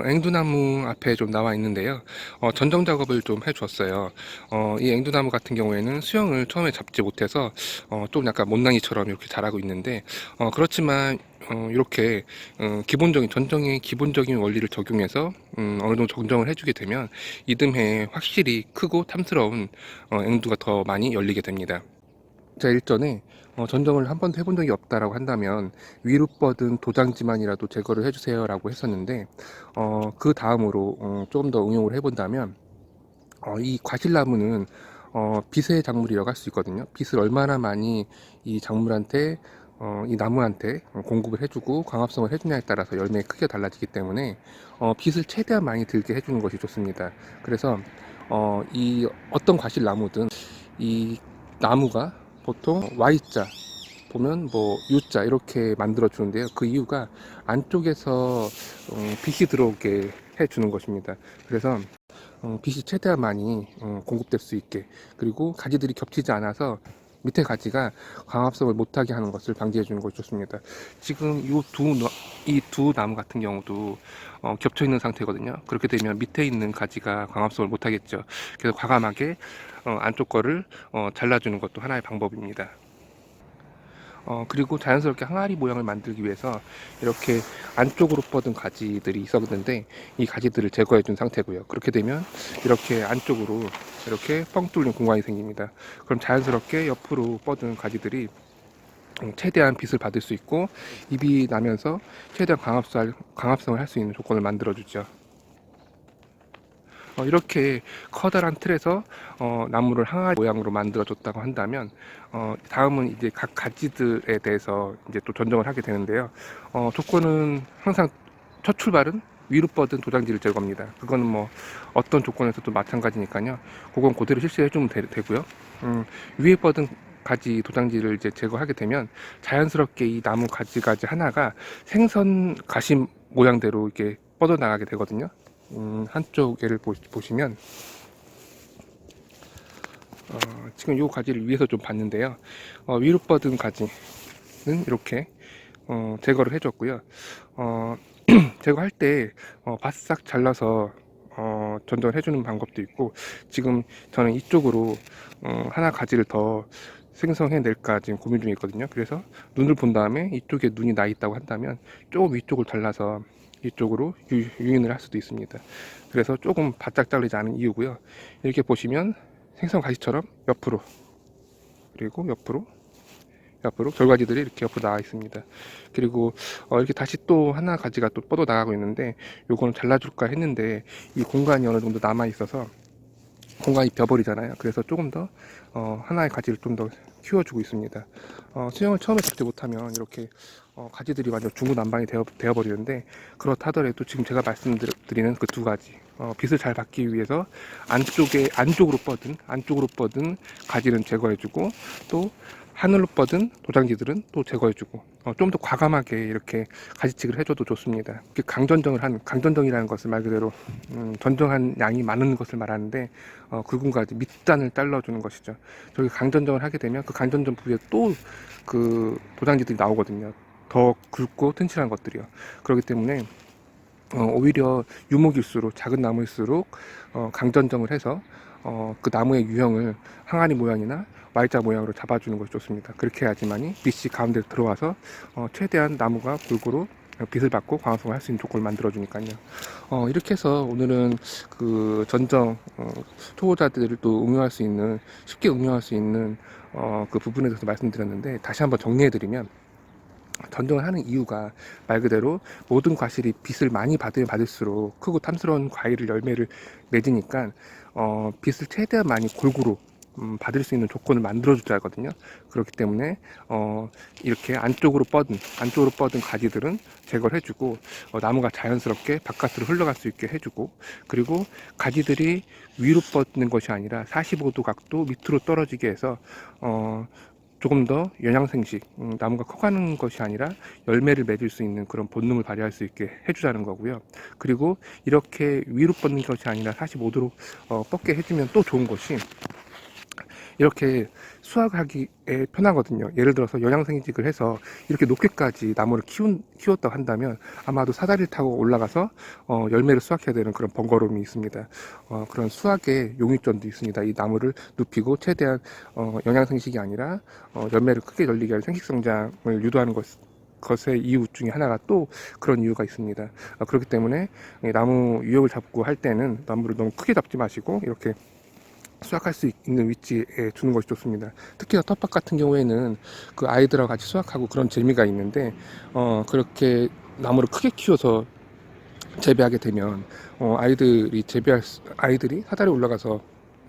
앵두나무 앞에 좀 나와 있는데요. 전정 작업을 좀 해줬어요. 이 앵두나무 같은 경우에는 수영을 처음에 잡지 못해서 좀 약간 못난이처럼 이렇게 자라고 있는데, 그렇지만 이렇게 기본적인 전정의 기본적인 원리를 적용해서 어느 정도 정정을 해주게 되면 이듬해 확실히 크고 탐스러운 앵두가 더 많이 열리게 됩니다. 자, 일전에 전정을 한 번도 해본 적이 없다라고 한다면 위로 뻗은 도장지만이라도 제거를 해주세요 라고 했었는데, 그 다음으로 조금 더 응용을 해본다면, 이 과실나무는 빛의 작물이라고 할 수 있거든요. 빛을 얼마나 많이 이 작물한테 이 나무한테 공급을 해주고 광합성을 해주냐에 따라서 열매의 크기가 달라지기 때문에 빛을 최대한 많이 들게 해주는 것이 좋습니다. 그래서 이 어떤 과실나무든 이 나무가 보통 Y자 보면 뭐 U자 이렇게 만들어 주는데요. 그 이유가 안쪽에서 빛이 들어오게 해 주는 것입니다. 그래서 빛이 최대한 많이 공급될 수 있게, 그리고 가지들이 겹치지 않아서 밑에 가지가 광합성을 못하게 하는 것을 방지해 주는 것이 좋습니다. 지금 이 두 나무 같은 경우도 겹쳐 있는 상태거든요. 그렇게 되면 밑에 있는 가지가 광합성을 못하겠죠. 그래서 과감하게 안쪽 거를 잘라주는 것도 하나의 방법입니다. 그리고 자연스럽게 항아리 모양을 만들기 위해서 이렇게 안쪽으로 뻗은 가지들이 있었는데 이 가지들을 제거해 준 상태고요. 그렇게 되면 이렇게 안쪽으로 이렇게 뻥 뚫린 공간이 생깁니다. 그럼 자연스럽게 옆으로 뻗은 가지들이 최대한 빛을 받을 수 있고 잎이 나면서 최대한 광합성을 할 수 있는 조건을 만들어 주죠. 이렇게 커다란 틀에서 나무를 항아리 모양으로 만들어 줬다고 한다면, 다음은 이제 각 가지들에 대해서 이제 또 전정을 하게 되는데요. 조건은 항상 첫 출발은 위로 뻗은 도장지를 제거합니다. 그거는 뭐 어떤 조건에서도 마찬가지니까요. 그건 그대로 실시해 주면 되고요. 위에 뻗은 가지 도장지를 이제 제거하게 되면 자연스럽게 이 나무 가지 하나가 생선 가심 모양대로 이렇게 뻗어 나가게 되거든요. 한쪽 예를 보시면 지금 이 가지를 위에서 좀 봤는데요. 위로 뻗은 가지는 이렇게 제거를 해줬고요. 제거할 때 바싹 잘라서 전정을 해주는 방법도 있고, 지금 저는 이쪽으로 하나 가지를 더 생성해낼까 지금 고민 중에 있거든요. 그래서 눈을 본 다음에 이쪽에 눈이 나 있다고 한다면 조금 위쪽을 잘라서 이쪽으로 유인을 할 수도 있습니다. 그래서 조금 바짝 자르지 않은 이유고요. 이렇게 보시면 생선 가시처럼 옆으로, 그리고 옆으로 결과지들이 이렇게 옆으로 나와 있습니다. 그리고 이렇게 다시 또 하나 가지가 또 뻗어 나가고 있는데, 요거는 잘라줄까 했는데 이 공간이 어느 정도 남아 있어서 공간이 비어버리잖아요. 그래서 조금 더 하나의 가지를 좀 더 키워주고 있습니다. 수영을 처음에 잡지 못하면 이렇게 가지들이 완전 중구난방이 되어버리는데, 그렇다 하더라도 지금 제가 말씀드리는 그 두 가지, 빛을 잘 받기 위해서 안쪽으로 뻗은 가지는 제거해주고, 또 하늘로 뻗은 도장지들은 또 제거해주고, 좀 더 과감하게 이렇게 가지치기를 해줘도 좋습니다. 강전정이라는 것을 말 그대로 전정한 양이 많은 것을 말하는데, 굵은가지 밑단을 잘라주는 것이죠. 저기 강전정을 하게 되면 그 강전정 부위에 또 그 도장지들이 나오거든요. 더 굵고 튼실한 것들이요. 그렇기 때문에 오히려 유목일수록, 작은 나무일수록 강전정을 해서 그 나무의 유형을 항아리 모양이나 Y자 모양으로 잡아주는 것이 좋습니다. 그렇게 해야지만이 빛이 가운데 들어와서 최대한 나무가 골고루 빛을 받고 광합성을 할 수 있는 조건을 만들어주니까요. 이렇게 해서 오늘은 그 전정, 초보자들도 쉽게 응용할 수 있는 그 부분에 대해서 말씀드렸는데, 다시 한번 정리해드리면, 전정을 하는 이유가 말 그대로 모든 과실이 빛을 많이 받으면 받을수록 크고 탐스러운 열매를 맺으니까 빛을 최대한 많이 골고루 받을 수 있는 조건을 만들어 주자 하거든요. 그렇기 때문에 이렇게 안쪽으로 뻗은 가지들은 제거를 해주고, 나무가 자연스럽게 바깥으로 흘러갈 수 있게 해주고, 그리고 가지들이 위로 뻗는 것이 아니라 45도 각도 밑으로 떨어지게 해서 조금 더 영양생식, 나무가 커가는 것이 아니라 열매를 맺을 수 있는 그런 본능을 발휘할 수 있게 해주자는 거고요. 그리고 이렇게 위로 뻗는 것이 아니라 45도로 뻗게 해주면 또 좋은 것이, 이렇게 수확하기에 편하거든요. 예를 들어서 영양생식을 해서 이렇게 높게까지 나무를 키웠다고 한다면 아마도 사다리를 타고 올라가서 열매를 수확해야 되는 그런 번거로움이 있습니다. 그런 수확의 용이점도 있습니다. 이 나무를 눕히고 최대한 영양생식이 아니라 열매를 크게 열리게 할 생식성장을 유도하는 것의 이유 중에 하나가 또 그런 이유가 있습니다. 그렇기 때문에 나무 유역을 잡고 할 때는 나무를 너무 크게 잡지 마시고 이렇게 수확할 수 있는 위치에 두는 것이 좋습니다. 특히나 텃밭 같은 경우에는 그 아이들하고 같이 수확하고 그런 재미가 있는데 그렇게 나무를 크게 키워서 재배하게 되면 아이들이 사다리 올라가서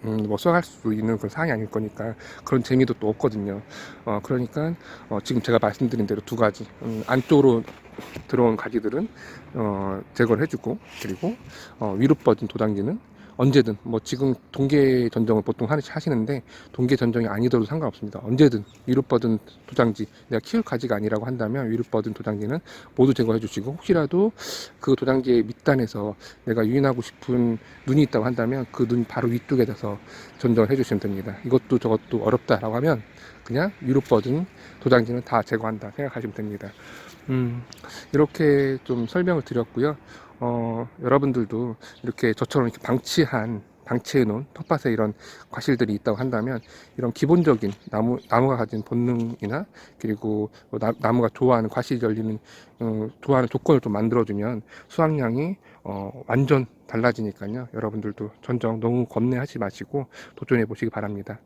뭐 수확할 수 있는 그런 상황이 아닐 거니까 그런 재미도 또 없거든요. 그러니까 지금 제가 말씀드린 대로 두 가지 안쪽으로 들어온 가지들은 제거를 해주고 그리고 위로 뻗은 도당지는 언제든 뭐 지금 동계 전정을 보통 하시는데 동계 전정이 아니더라도 상관없습니다. 언제든 위로 뻗은 도장지 내가 키울 가지가 아니라고 한다면 위로 뻗은 도장지는 모두 제거해 주시고 혹시라도 그 도장지의 밑단에서 내가 유인하고 싶은 눈이 있다고 한다면 그 눈 바로 위쪽에 대서 전정을 해 주시면 됩니다. 이것도 저것도 어렵다라고 하면 그냥 위로 뻗은 도장지는 다 제거한다 생각하시면 됩니다. 이렇게 좀 설명을 드렸고요. 여러분들도 이렇게 저처럼 이렇게 방치해 놓은 텃밭에 이런 과실들이 있다고 한다면 이런 기본적인 나무가 가진 본능이나 그리고 나무가 좋아하는 과실이 열리는 좋아하는 조건을 좀 만들어주면 수확량이 완전 달라지니까요. 여러분들도 전정 너무 겁내하지 마시고 도전해 보시기 바랍니다.